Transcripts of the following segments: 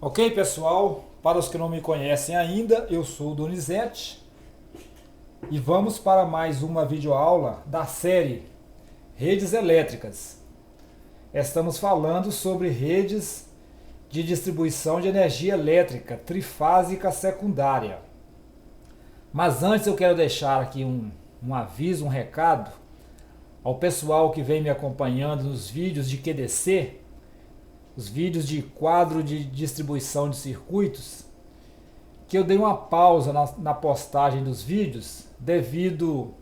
Ok, pessoal? Para os que não me conhecem ainda, eu sou o Donizete e vamos para mais uma videoaula da série Redes Elétricas. Estamos falando sobre redes de distribuição de energia elétrica trifásica secundária. Mas antes eu quero deixar aqui um aviso, um recado ao pessoal que vem me acompanhando nos vídeos de QDC, os vídeos de quadro de distribuição de circuitos, que eu dei uma pausa na postagem dos vídeos devido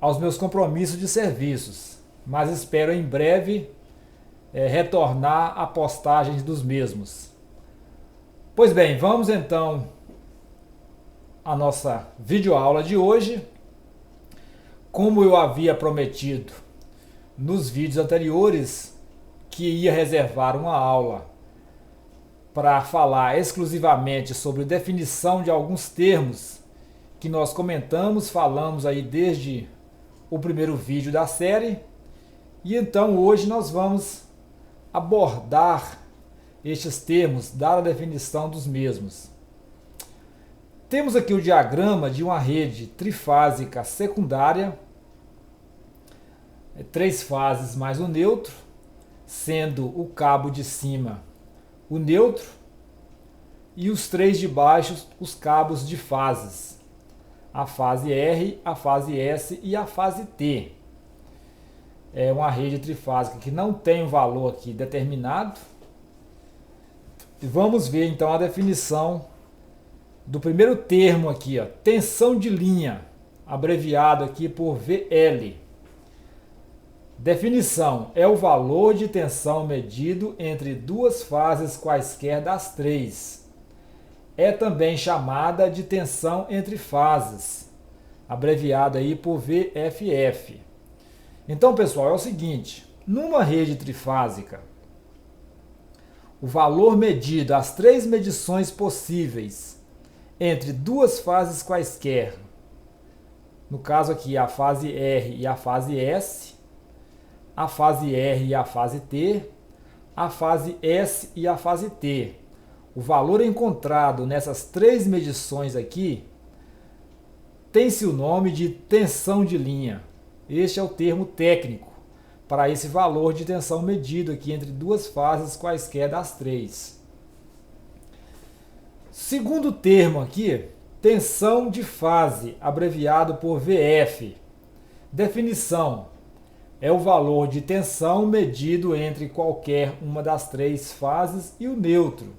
aos meus compromissos de serviços, mas espero em breve retornar à postagem dos mesmos. Pois bem, vamos então à nossa videoaula de hoje. Como eu havia prometido nos vídeos anteriores, que ia reservar uma aula para falar exclusivamente sobre definição de alguns termos que nós falamos aí desde o primeiro vídeo da série. E então hoje nós vamos abordar estes termos, dar a definição dos mesmos. Temos aqui o diagrama de uma rede trifásica secundária, três fases mais o neutro, sendo o cabo de cima o neutro e os três de baixo os cabos de fases, a fase R, a fase S e a fase T. É uma rede trifásica que não tem um valor aqui determinado. E vamos ver então a definição do primeiro termo aqui, ó, tensão de linha, abreviado aqui por VL. Definição: é o valor de tensão medido entre duas fases quaisquer das três. É também chamada de tensão entre fases, abreviada aí por VFF. Então, pessoal, é o seguinte: numa rede trifásica, o valor medido, as três medições possíveis entre duas fases quaisquer, no caso aqui a fase R e a fase S, a fase R e a fase T, a fase S e a fase T. O valor encontrado nessas três medições aqui tem-se o nome de tensão de linha. Este é o termo técnico para esse valor de tensão medido aqui entre duas fases quaisquer das três. Segundo termo aqui, tensão de fase, abreviado por VF. Definição: é o valor de tensão medido entre qualquer uma das três fases e o neutro.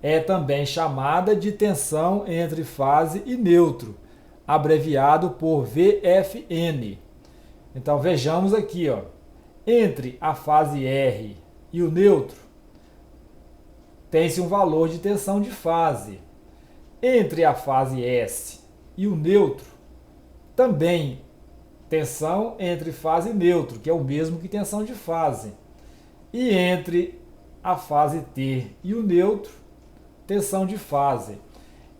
É também chamada de tensão entre fase e neutro, abreviado por VFN. Então vejamos aqui, ó, entre a fase R e o neutro, tem-se um valor de tensão de fase. Entre a fase S e o neutro, também tensão entre fase e neutro, que é o mesmo que tensão de fase. E entre a fase T e o neutro, tensão de fase.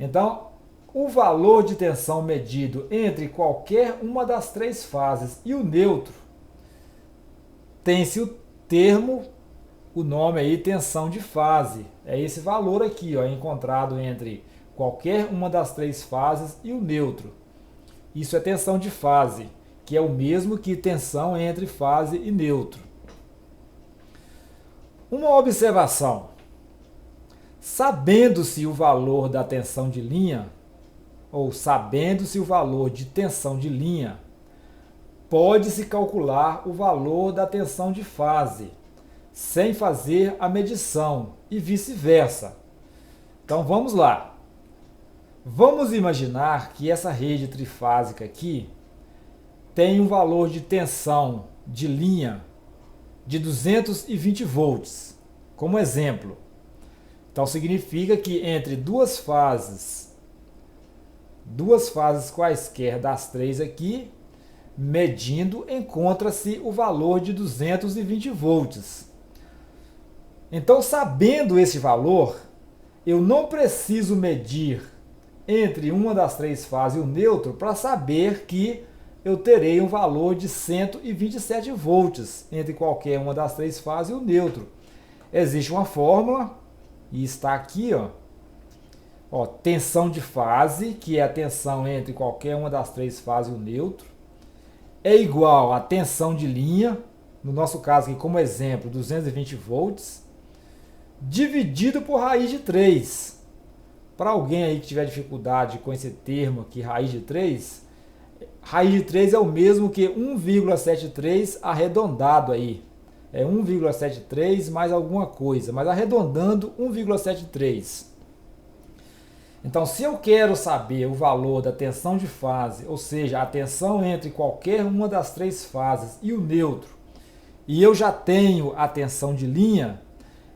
Então, o valor de tensão medido entre qualquer uma das três fases e o neutro, tem-se o termo, o nome aí, tensão de fase. É esse valor aqui, ó, encontrado entre qualquer uma das três fases e o neutro. Isso é tensão de fase, que é o mesmo que tensão entre fase e neutro. Uma observação: sabendo-se o valor da tensão de linha, ou sabendo-se o valor de tensão de linha, pode-se calcular o valor da tensão de fase, sem fazer a medição, e vice-versa. Então vamos lá. Vamos imaginar que essa rede trifásica aqui tem um valor de tensão de linha de 220 volts, como exemplo. Então significa que entre duas fases quaisquer das três aqui, medindo, encontra-se o valor de 220 volts. Então, sabendo esse valor, eu não preciso medir entre uma das três fases e o neutro para saber que eu terei um valor de 127 volts entre qualquer uma das três fases e o neutro. Existe uma fórmula e está aqui, ó, tensão de fase, que é a tensão entre qualquer uma das três fases e o neutro, é igual a tensão de linha, no nosso caso aqui como exemplo, 220 volts, dividido por raiz de 3. Para alguém aí que tiver dificuldade com esse termo aqui, raiz de 3 é o mesmo que 1,73 arredondado aí. É 1,73 mais alguma coisa, mas arredondando 1,73. Então, se eu quero saber o valor da tensão de fase, ou seja, a tensão entre qualquer uma das três fases e o neutro, e eu já tenho a tensão de linha,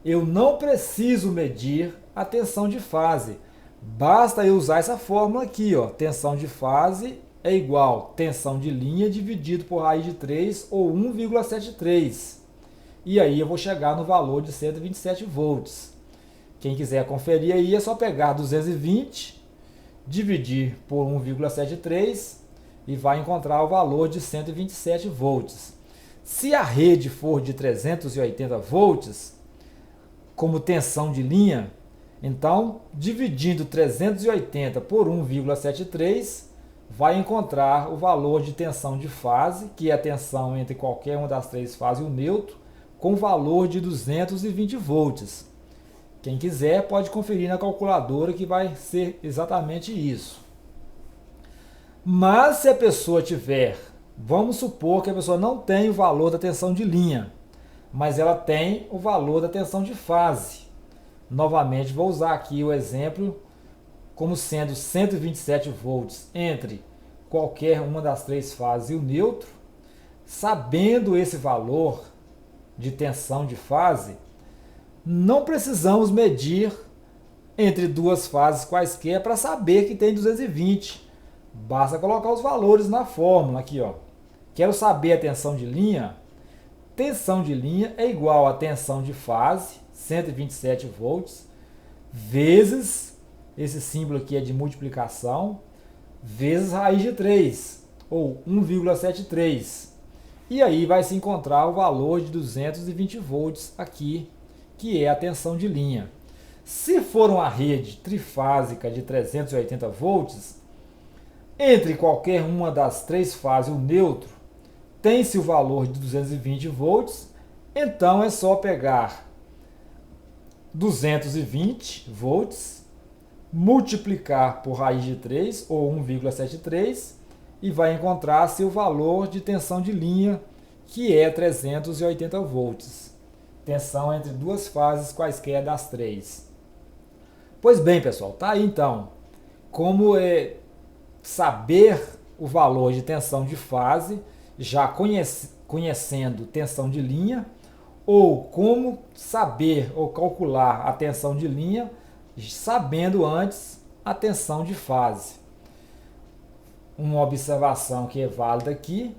eu não preciso medir a tensão de fase. Basta eu usar essa fórmula aqui, ó. Tensão de fase é igual a tensão de linha dividido por raiz de 3 ou 1,73. E aí eu vou chegar no valor de 127 volts. Quem quiser conferir aí é só pegar 220, dividir por 1,73 e vai encontrar o valor de 127 volts. Se a rede for de 380 volts, como tensão de linha, então dividindo 380 por 1,73 vai encontrar o valor de tensão de fase, que é a tensão entre qualquer uma das três fases e o neutro, com valor de 220 volts. Quem quiser pode conferir na calculadora que vai ser exatamente isso. Mas se a pessoa tiver, vamos supor que a pessoa não tem o valor da tensão de linha, mas ela tem o valor da tensão de fase. Novamente vou usar aqui o exemplo como sendo 127 volts entre qualquer uma das três fases e o neutro. Sabendo esse valor de tensão de fase, não precisamos medir entre duas fases quaisquer para saber que tem 220. Basta colocar os valores na fórmula aqui, ó. Quero saber a tensão de linha? Tensão de linha é igual a tensão de fase, 127 volts, vezes, esse símbolo aqui é de multiplicação, vezes raiz de 3, ou 1,73. E aí vai se encontrar o valor de 220 volts aqui, que é a tensão de linha. Se for uma rede trifásica de 380 volts, entre qualquer uma das três fases e o neutro, tem-se o valor de 220 volts, então é só pegar 220 volts, multiplicar por raiz de 3, ou 1,73, e vai encontrar-se o valor de tensão de linha, que é 380 volts. Tensão entre duas fases quaisquer das três. Pois bem, pessoal, tá aí então. Como saber o valor de tensão de fase, já conhecendo tensão de linha, ou como saber ou calcular a tensão de linha, sabendo antes a tensão de fase. Uma observação que é válida aqui,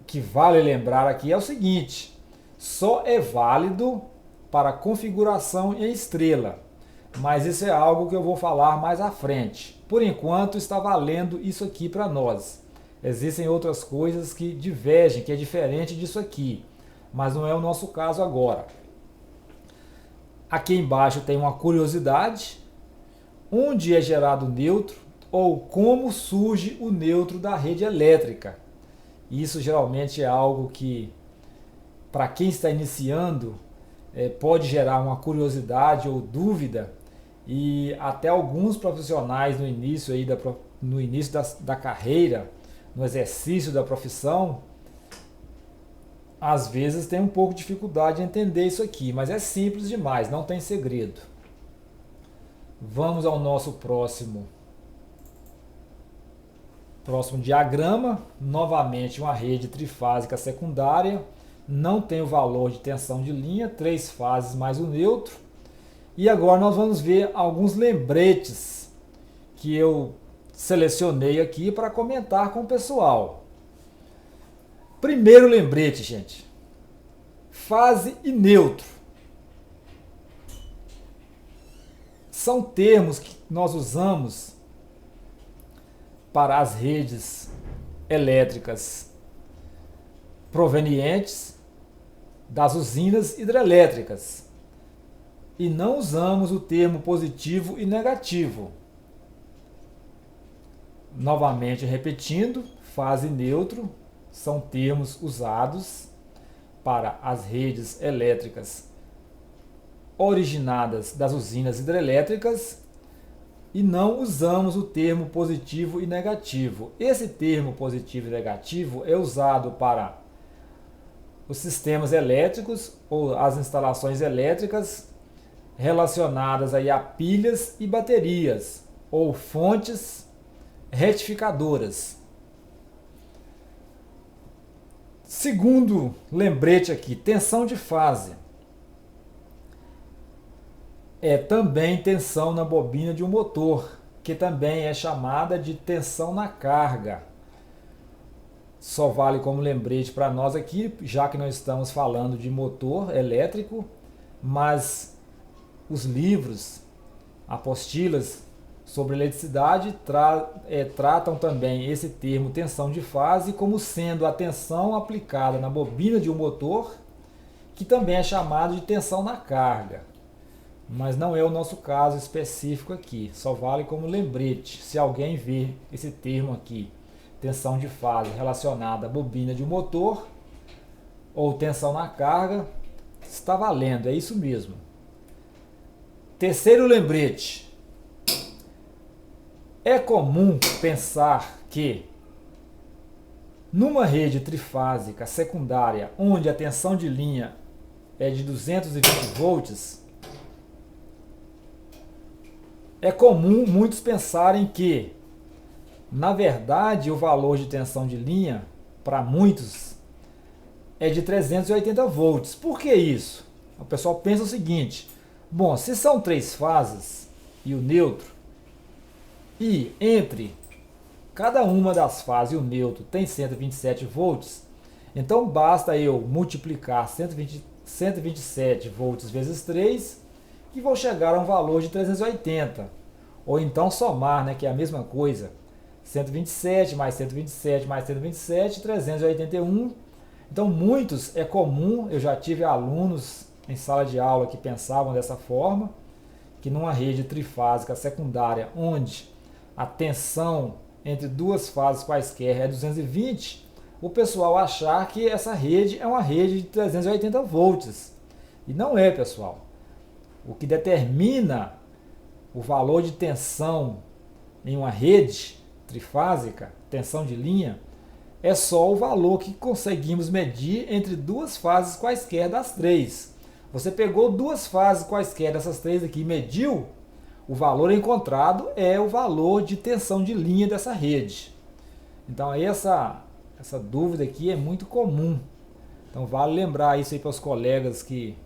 que vale lembrar aqui, é o seguinte: só é válido para configuração em estrela, mas isso é algo que eu vou falar mais à frente. Por enquanto está valendo isso aqui para nós. Existem outras coisas que divergem, que é diferente disso aqui, mas não é o nosso caso agora. Aqui embaixo tem uma curiosidade: onde é gerado o neutro ou como surge o neutro da rede elétrica. Isso geralmente é algo que, para quem está iniciando, pode gerar uma curiosidade ou dúvida, e até alguns profissionais no início, da carreira, no exercício da profissão, às vezes tem um pouco de dificuldade de entender isso aqui, mas é simples demais, não tem segredo. Vamos ao nosso próximo diagrama. Novamente uma rede trifásica secundária, não tem o valor de tensão de linha, três fases mais o neutro. E agora nós vamos ver alguns lembretes que eu selecionei aqui para comentar com o pessoal. Primeiro lembrete, gente: fase e neutro são termos que nós usamos para as redes elétricas provenientes das usinas hidrelétricas. e não usamos o termo positivo e negativo. Novamente repetindo, fase e neutro são termos usados para as redes elétricas originadas das usinas hidrelétricas e não usamos o termo positivo e negativo. Esse termo positivo e negativo é usado para os sistemas elétricos ou as instalações elétricas relacionadas aí a pilhas e baterias ou fontes retificadoras. Segundo lembrete aqui, tensão de fase. É também tensão na bobina de um motor, que também é chamada de tensão na carga. Só vale como lembrete para nós aqui, já que não estamos falando de motor elétrico, mas os livros, apostilas sobre eletricidade tratam também esse termo tensão de fase como sendo a tensão aplicada na bobina de um motor, que também é chamado de tensão na carga. Mas não é o nosso caso específico aqui, só vale como lembrete. Se alguém ver esse termo aqui, tensão de fase relacionada à bobina de um motor, ou tensão na carga, está valendo, é isso mesmo. Terceiro lembrete. É comum pensar que numa rede trifásica secundária, onde a tensão de linha é de 220 volts, é comum muitos pensarem que, na verdade, o valor de tensão de linha, para muitos, é de 380 volts. Por que isso? O pessoal pensa o seguinte: bom, se são três fases e o neutro, e entre cada uma das fases e o neutro tem 127 volts, então basta eu multiplicar 127 volts vezes 3 e vou chegar a um valor de 380. Ou então somar, né, que é a mesma coisa. 127 mais 127 mais 127, 381. Então muitos, é comum, eu já tive alunos em sala de aula que pensavam dessa forma, que numa rede trifásica secundária, onde a tensão entre duas fases quaisquer é 220, o pessoal achar que essa rede é uma rede de 380 volts. E não é, pessoal. O que determina o valor de tensão em uma rede trifásica, tensão de linha, é só o valor que conseguimos medir entre duas fases quaisquer das três. Você pegou duas fases quaisquer dessas três aqui e mediu, o valor encontrado é o valor de tensão de linha dessa rede. Então essa dúvida aqui é muito comum. Então vale lembrar isso aí para os colegas que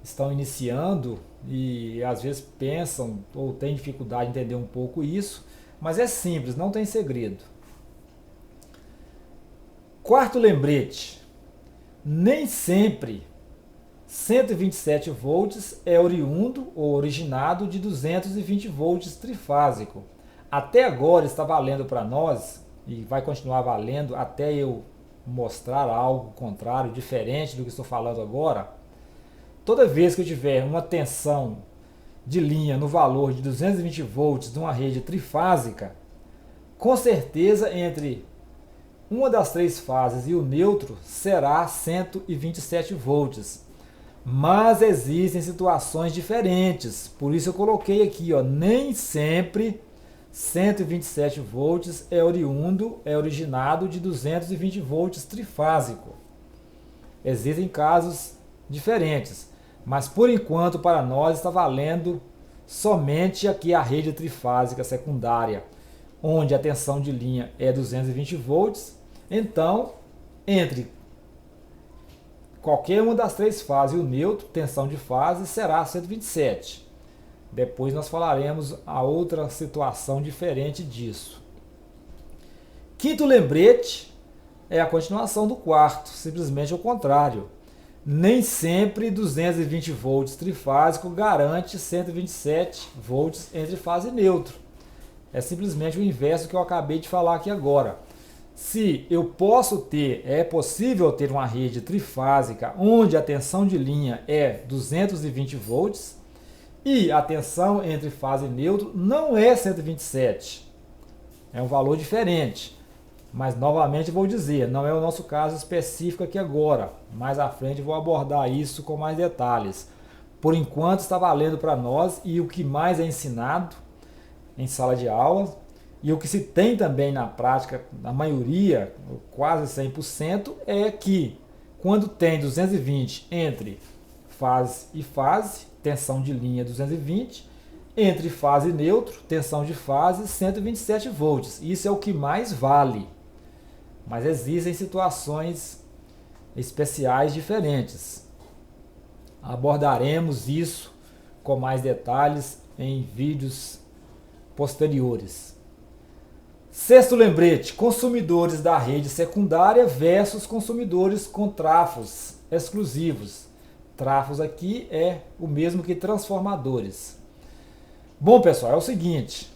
estão iniciando e às vezes pensam ou têm dificuldade de entender um pouco isso, mas é simples, não tem segredo. Quarto lembrete: nem sempre 127 volts é oriundo ou originado de 220 volts trifásico. Até agora está valendo para nós, e vai continuar valendo até eu mostrar algo contrário, diferente do que estou falando agora. Toda vez que eu tiver uma tensão de linha no valor de 220 volts de uma rede trifásica, com certeza entre uma das três fases e o neutro será 127 volts. Mas existem situações diferentes, por isso eu coloquei aqui, nem sempre 127 volts é originado de 220 volts trifásico. Existem casos diferentes, mas por enquanto para nós está valendo somente aqui a rede trifásica secundária, onde a tensão de linha é 220 volts. Então, entre qualquer uma das três fases e o neutro, tensão de fase será 127. Depois nós falaremos a outra situação diferente disso. Quinto lembrete é a continuação do quarto, simplesmente o contrário. Nem sempre 220 volts trifásico garante 127 volts entre fase e neutro. É simplesmente o inverso que eu acabei de falar aqui agora. se eu posso ter, é possível ter uma rede trifásica onde a tensão de linha é 220 volts e a tensão entre fase e neutro não é 127. É um valor diferente. Mas novamente vou dizer, não é o nosso caso específico aqui agora. Mais à frente vou abordar isso com mais detalhes. Por enquanto está valendo para nós e o que mais é ensinado em sala de aula e o que se tem também na prática, na maioria, quase 100%, é que quando tem 220 entre fase e fase, tensão de linha 220, entre fase e neutro, tensão de fase 127 volts. Isso é o que mais vale. Mas existem situações especiais diferentes. Abordaremos isso com mais detalhes em vídeos posteriores. Sexto lembrete: consumidores da rede secundária versus consumidores com trafos exclusivos. Trafos aqui é o mesmo que transformadores. Bom, pessoal, é o seguinte.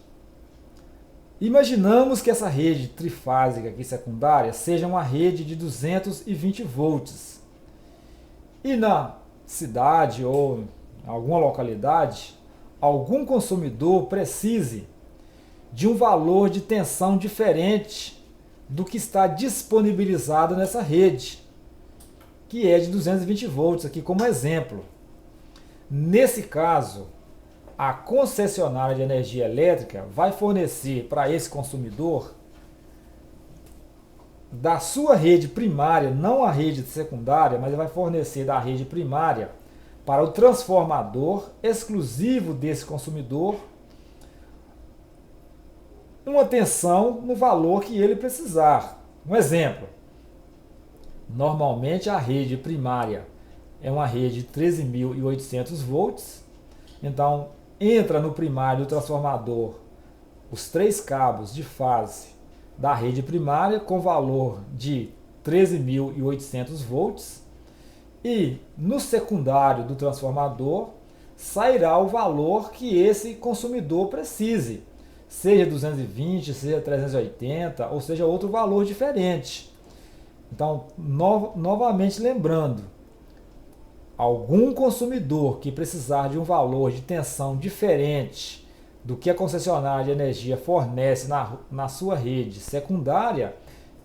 Imaginamos que essa rede trifásica aqui secundária seja uma rede de 220 volts. E na cidade ou em alguma localidade, algum consumidor precise de um valor de tensão diferente do que está disponibilizado nessa rede, que é de 220 volts, aqui como exemplo. Nesse caso, a concessionária de energia elétrica vai fornecer para esse consumidor da sua rede primária, não a rede secundária, mas vai fornecer da rede primária para o transformador exclusivo desse consumidor uma tensão no valor que ele precisar. Um exemplo, normalmente a rede primária é uma rede de 13.800 volts, então entra no primário do transformador os 3 cabos de fase da rede primária com valor de 13.800 volts e no secundário do transformador sairá o valor que esse consumidor precise, seja 220, seja 380 ou seja outro valor diferente. Então, novamente lembrando, algum consumidor que precisar de um valor de tensão diferente do que a concessionária de energia fornece na sua rede secundária,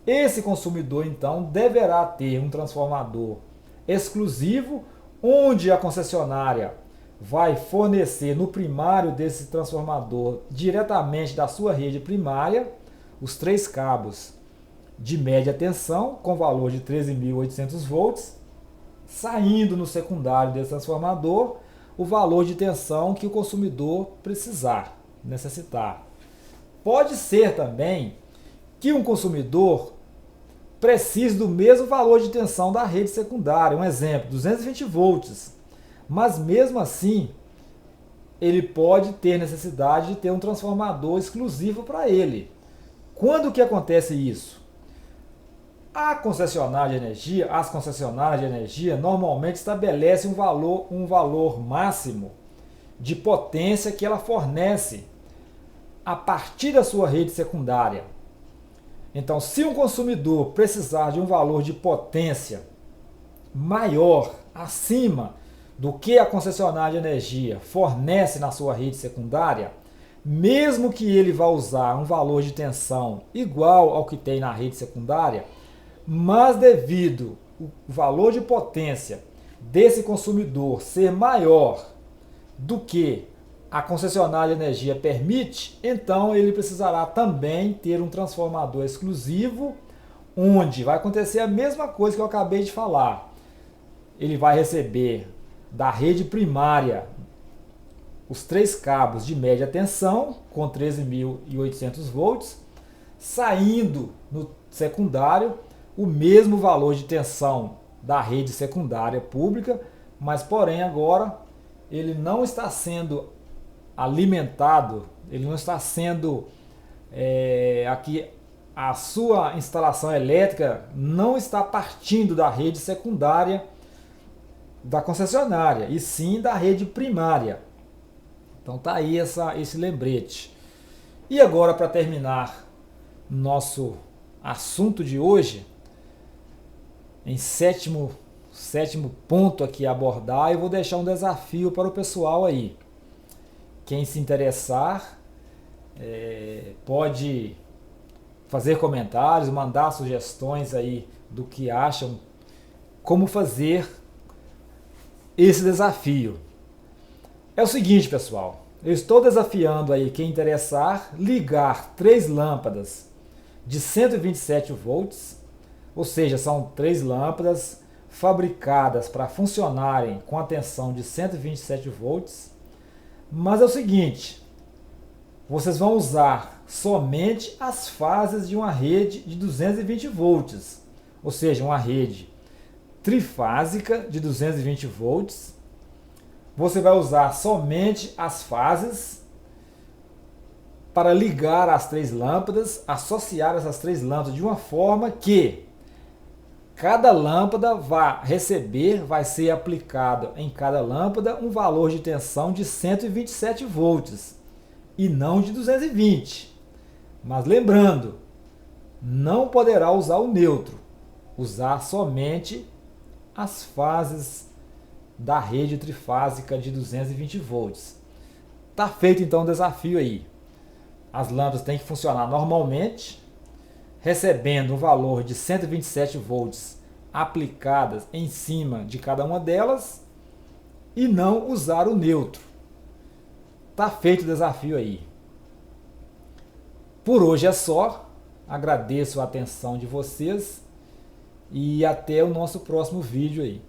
esse consumidor então deverá ter um transformador exclusivo, onde a concessionária vai fornecer no primário desse transformador, diretamente da sua rede primária, os 3 cabos de média tensão com valor de 13.800 volts, saindo no secundário desse transformador o valor de tensão que o consumidor necessitar. Pode ser também que um consumidor precise do mesmo valor de tensão da rede secundária, um exemplo, 220 volts, mas mesmo assim ele pode ter necessidade de ter um transformador exclusivo para ele. Quando que acontece isso? As concessionárias de energia normalmente estabelecem um valor máximo de potência que ela fornece a partir da sua rede secundária. Então, se um consumidor precisar de um valor de potência maior, acima do que a concessionária de energia fornece na sua rede secundária, mesmo que ele vá usar um valor de tensão igual ao que tem na rede secundária, mas devido o valor de potência desse consumidor ser maior do que a concessionária de energia permite, então ele precisará também ter um transformador exclusivo, onde vai acontecer a mesma coisa que eu acabei de falar. Ele vai receber da rede primária os 3 cabos de média tensão com 13.800 volts, saindo no secundário o mesmo valor de tensão da rede secundária pública, mas porém agora ele não está sendo alimentado, ele não está sendo aqui a sua instalação elétrica não está partindo da rede secundária da concessionária, e sim da rede primária. Então tá aí esse lembrete. E agora, para terminar nosso assunto de hoje, em sétimo ponto aqui a abordar, eu vou deixar um desafio para o pessoal aí. Quem se interessar pode fazer comentários, mandar sugestões aí do que acham, como fazer esse desafio. É o seguinte, pessoal, eu estou desafiando aí quem interessar ligar 3 lâmpadas de 127 volts, ou seja, são 3 lâmpadas fabricadas para funcionarem com a tensão de 127 volts, mas é o seguinte, vocês vão usar somente as fases de uma rede de 220 volts, ou seja, uma rede trifásica de 220 volts. Você vai usar somente as fases para ligar as 3 lâmpadas, associar essas 3 lâmpadas de uma forma que cada lâmpada vai ser aplicado em cada lâmpada um valor de tensão de 127 volts e não de 220. Mas lembrando, não poderá usar o neutro, usar somente as fases da rede trifásica de 220 volts. Tá feito então o desafio aí. As lâmpadas têm que funcionar normalmente, recebendo um valor de 127 volts aplicadas em cima de cada uma delas e não usar o neutro. Tá feito o desafio aí. Por hoje é só. Agradeço a atenção de vocês e até o nosso próximo vídeo aí.